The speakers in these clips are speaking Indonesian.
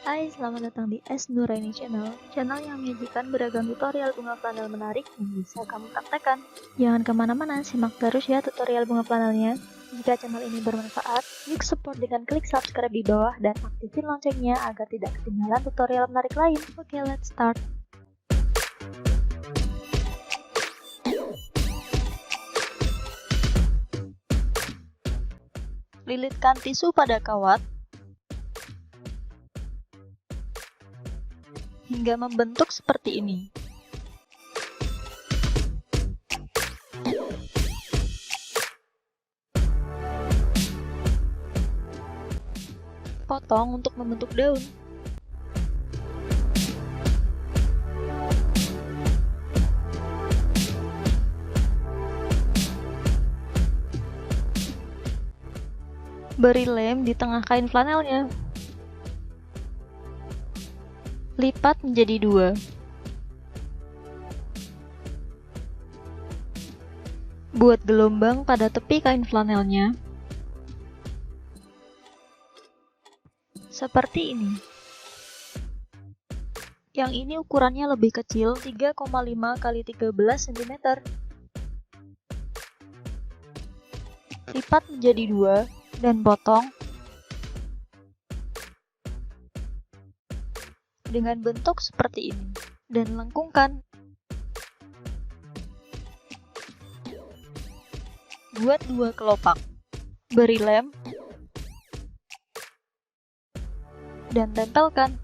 Hai, selamat datang di S Nuraini Channel, channel yang menyajikan beragam tutorial bunga flanel menarik yang bisa kamu praktekkan. Jangan kemana-mana, simak terus ya tutorial bunga flanelnya. Jika channel ini bermanfaat, yuk support dengan klik subscribe di bawah dan aktifin loncengnya agar tidak ketinggalan tutorial menarik lain. Oke, let's start. Lilitkan tisu pada kawat hingga membentuk seperti ini. Potong untuk membentuk daun. Beri lem di tengah kain flanelnya. Lipat menjadi 2. Buat gelombang pada tepi kain flanelnya. Seperti ini. Yang ini ukurannya lebih kecil, 3,5 x 13 cm. Lipat menjadi 2 dan potong dengan bentuk seperti ini dan lengkungkan. Buat 2 kelopak. Beri lem dan tempelkan.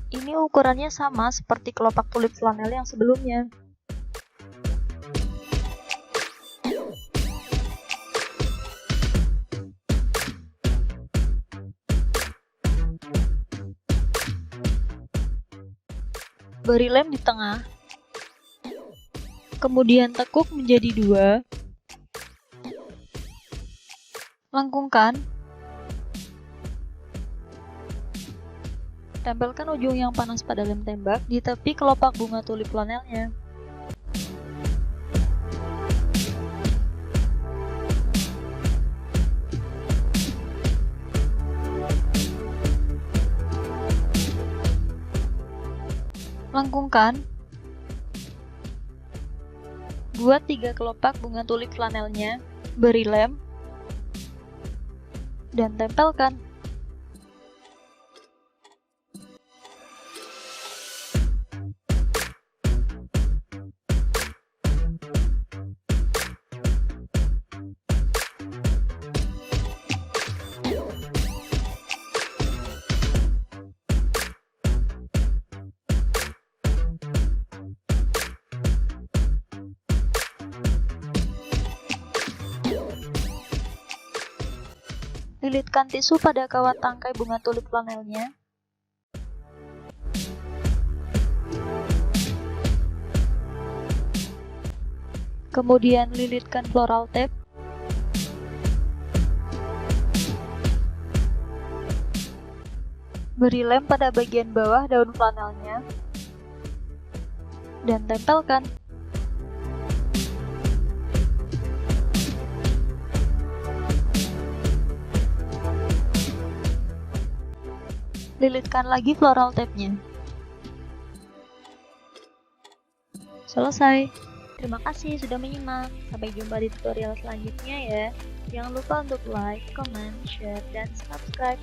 Ini ukurannya sama seperti kelopak tulip flanel yang sebelumnya. Beri lem di tengah. Kemudian tekuk menjadi 2. Lengkungkan. Tempelkan ujung yang panas pada lem tembak di tepi kelopak bunga tulip flanelnya. Lengkungkan. Buat 3 kelopak bunga tulip flanelnya, beri lem, dan tempelkan. Lilitkan tisu pada kawat tangkai bunga tulip flanelnya. Kemudian lilitkan floral tape. Beri lem pada bagian bawah daun flanelnya dan tempelkan. Lilitkan lagi floral tape-nya. Selesai. Terima kasih sudah menyimak. Sampai jumpa di tutorial selanjutnya ya. Jangan lupa untuk like, comment, share, dan subscribe.